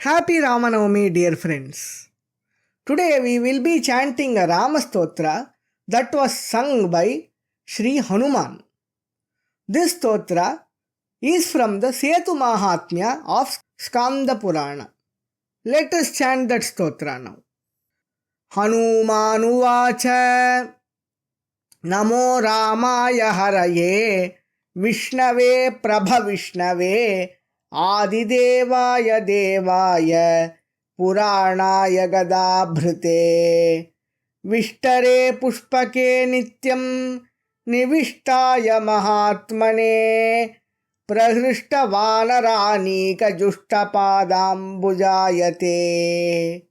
Happy Ramanavami, dear friends. Today we will be chanting a Rama Stotra that was sung by Sri Hanuman. This stotra is from the Setu Mahatmya of Skanda Purana. Let us chant that stotra now. Hanumanuvacha Namo Ramaya Haraye Vishnave Prabhavishnave Adidevaaya Devaya Puranaaya Gadabhrite Vishtare Pushpake Nityam Nivishtaaya Mahatmane Prahrishta Vanaranika Jushtapadambujayate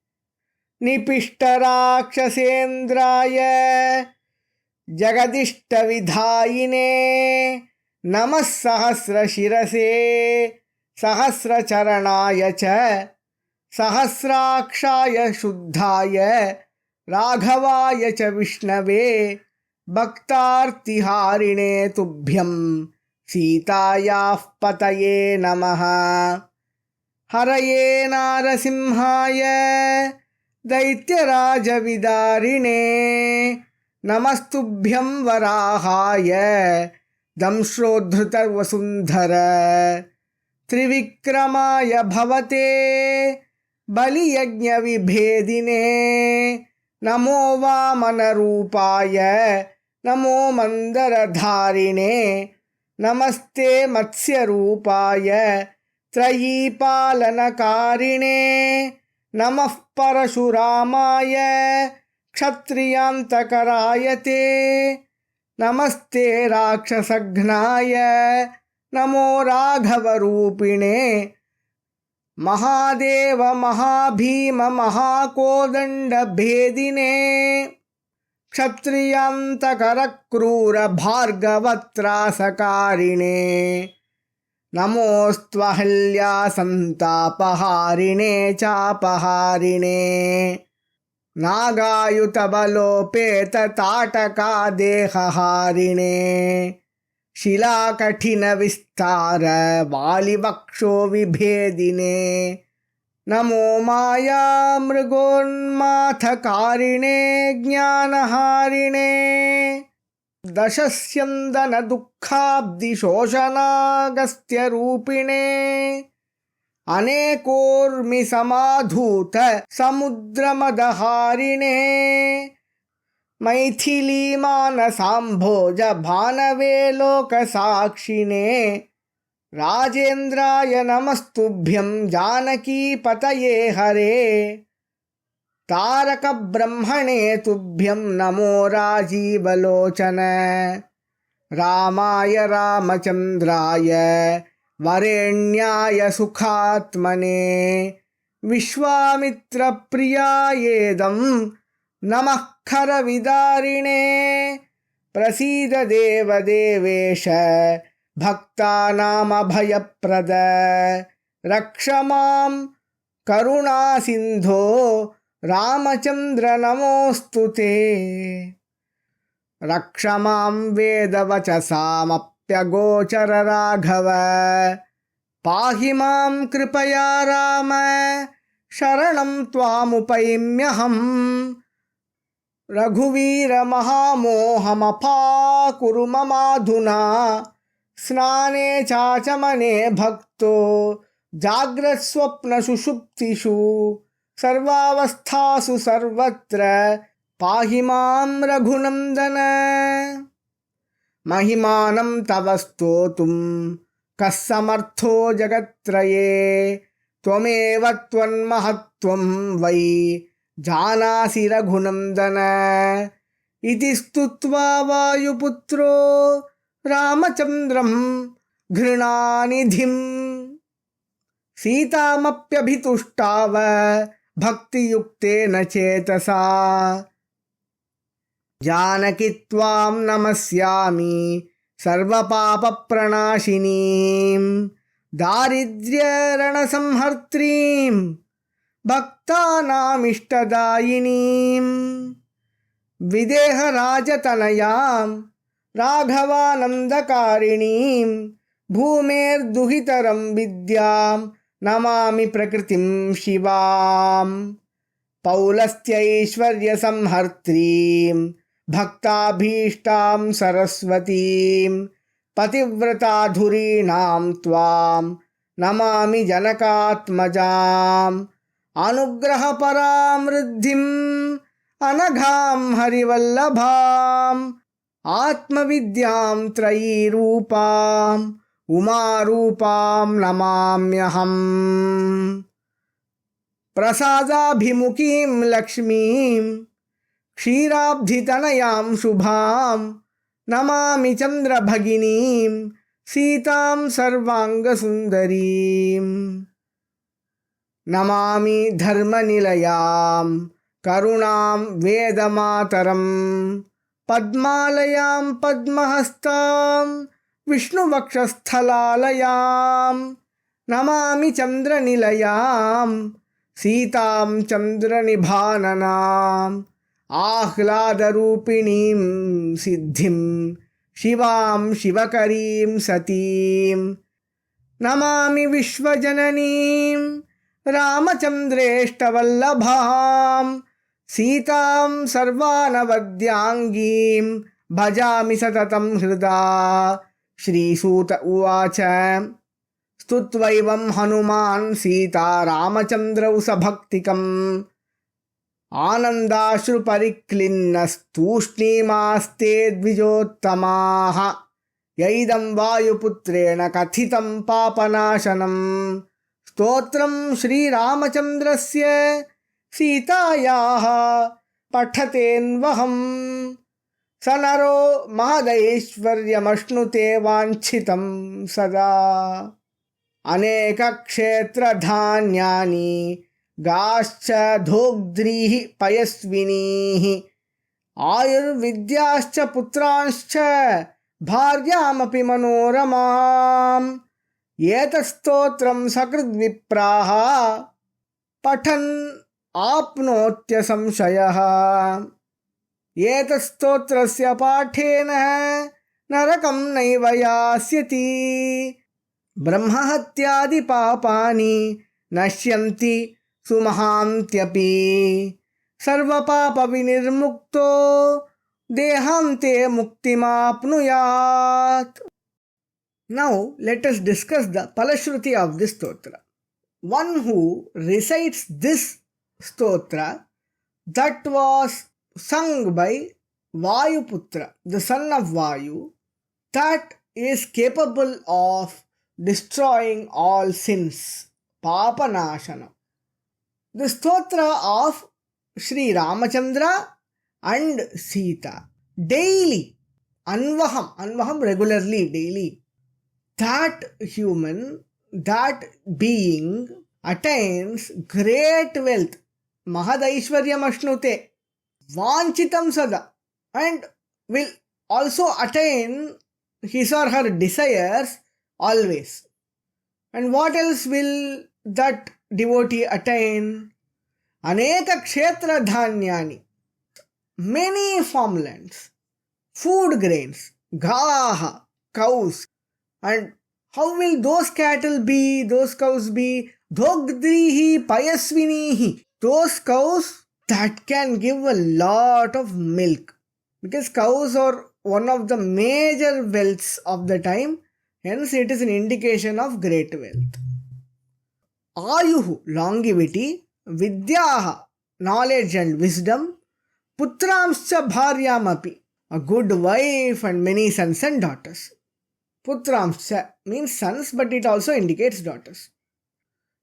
Nipishtarakshasendraya Jagadishta Vidhayine Namas Sahasra Shirase Sahasra Charanaya Cha Sahasrakshaya Shuddhaya Raghavaya Cha Vishnave Bhaktartiharine Tubhyam Sitayah Pataye Namaha Haraye Narasimhaya Daityaraja Vidarine Namastubhyam Varahaya Damshrodhrita Vasundhara Trivikramaya Bhavate Baliyajna Vibhedine Namo Vamanarupaya Namo Mandaradharine Namaste Matsyarupaya Trayipalanakarine Namah Parashuramaya Kshatriyantakarayate Namaste Rakshasaghnaya Namo Raghavarupine Mahadeva Mahabhima Mahakodanda Bhedine Kshatriyantakarakroora Bhargavatrasakarine Namostvahalya Santapaharine Chapaharine Nagayutabalopeta Tataka Dehaharine Shila Kathina Vistara Valivaksho Vibhedine Namo Maya Mrigonmathakarine Jnanaharine Dashasyandana Dukhabdi Shoshana Gastya Rupine Anekormi Samadhuta Samudramadaharine Maithili Manasambhoja Bhanave Lokasakshine Rajendraya Namastubhyam Janaki Pataye Hare Taraka Brahmane Tubhyam Namo Rajivalochana Ramaya Ramachandraya Varenyaya Sukhatmane Vishwamitra Priyayedam Namakkara Vidarine Prasida Deva Devesha Bhaktanam Abhayaprada Rakshamam Karuna Sindho Ramachandra Namostute Rakshamam Vedavachasam Apyagochara Raghava Pahimam Kripaya Rama Sharanam Twamupaimyaham Raghuvira Mahamoham Apakuru Mamadhuna Snane Chachamane Bhakto Jagrat Swapna Sushuptishu Sarvavasthasu Sarvatra Pahimam Raghunandana Mahimanam Tavastotum Kassamartho Jagatraye Tvameva Tvan Mahatvam Vai Janasi Raghunandana Iti Stutva Vayuputro Ramachandram Ghnanidhim Sitamapyabhitushtava Bhakti Yuktena Chetasa Janaki Tvam Namasyami Sarva Papa Pranashinim Daridrya Rana Samhartrim Bhaktanam Ishtadayinim Videha Rajatanayam Raghavanandakarinim Bhumer Duhitaram Vidyam Namami प्रकृतिं शिवां पौलस्त्यैश्वर्यसंहर्त्रीं भक्ताभीष्टां सरस्वतीं पतिव्रताधुरीणां त्वां नमामि जनकात्मजाम् अनुग्रहपरां वृद्धिम् अनघां हरिवल्लभाम् आत्मविद्यां त्रयीरूपाम् उमारूपां नमाम्यहम् प्रसादाभिमुखीं लक्ष्मीं क्षीराब्धितनयां शुभां नमामि चन्द्रभगिनीं सीतां सर्वाङ्गसुन्दरीं नमामि धर्मनिलयां करुणां वेदमातरं पद्मालयां पद्महस्तां विष्णुवक्षस्थलालयां नमामि चन्द्रनिलयां सीतां चन्द्रनिभाननाम् आह्लादरूपिणीं सिद्धिं शिवां शिवकरीं सतीं नमामि विश्वजननीं रामचन्द्रेष्टवल्लभां सीतां सर्वानवद्याङ्गीं भजामि सततं हृदा। श्रीसूत उवाच स्तुत्वैवं हनुमान् सीता रामचन्द्रौ सभक्तिकम् आनन्दाश्रुपरिक्लिन्नस्तूष्णीमास्ते द्विजोत्तमाः यैदं वायुपुत्रेण कथितं पापनाशनं स्तोत्रं श्रीरामचन्द्रस्य सीतायाः पठतेऽन्वहम् स नरो महदैश्वर्यमश्नुते वाञ्छितं सदा अनेकक्षेत्रधान्यानि गाश्च धोग्ध्रीः पयस्विनीः आयुर्विद्याश्च पुत्रांश्च भार्यामपि मनोरमाम् एतत्स्तोत्रं सकृद्विप्राः पठन् आप्नोत्यसंशयः एतत्स्तोत्रस्य पाठेन नरकं नैव यास्यति ब्रह्महत्यादिपापानि नश्यन्ति सुमहान्त्यपि सर्वपापविनिर्मुक्तो देहान्ते मुक्तिमाप्नुयात्. Now let us discuss the Palashruti of this stotra. One who recites this stotra that was sung by Vayuputra, the son of Vayu, that is capable of destroying all sins, Papanashana. The stotra of Sri Ramachandra and Sita, daily, Anvaham regularly, daily, that human, that being attains great wealth, Mahadaishwaryam Ashnute, Vanchitam Sada, and will also attain his or her desires always. And what else will that devotee attain? Aneka kshetra dhanyani, many farmlands, food grains, gaha, cows. And how will those cattle be, those cows be? Dhogdrihi payasvinihi, those cows that can give a lot of milk. Because cows are one of the major wealths of the time, hence it is an indication of great wealth. Ayuhu, longevity, vidyaha, knowledge and wisdom, putramscha bharyamapi, a good wife and many sons and daughters. Putramscha means sons, but it also indicates daughters.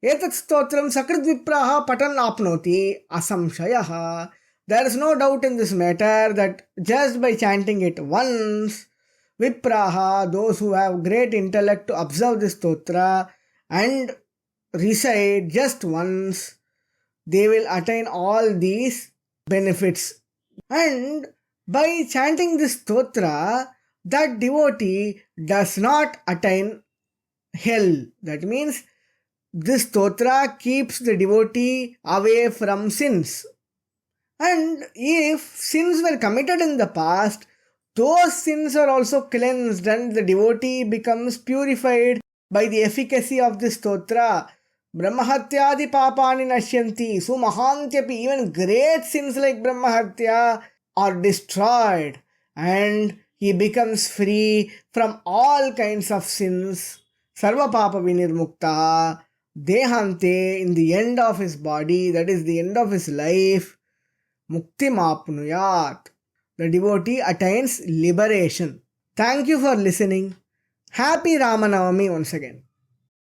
Etat stotram sakridvipraha patan apnoti asamshayaha. There is no doubt in this matter that just by chanting it once, vipraha, those who have great intellect to observe this stotra and recite just once, they will attain all these benefits. And by chanting this stotra, that devotee does not attain hell. That means this stotra keeps the devotee away from sins. And if sins were committed in the past, those sins are also cleansed and the devotee becomes purified by the efficacy of this stotra. Brahmahatyadi papani nashyanti. Sumahantyapi. Even great sins like Brahmahatya are destroyed. And he becomes free from all kinds of sins. Sarva papa vinirmukta. Dehante, in the end of his body, that is the end of his life, mukti mapnuyat. The devotee attains liberation. Thank you for listening. Happy Ramanavami once again.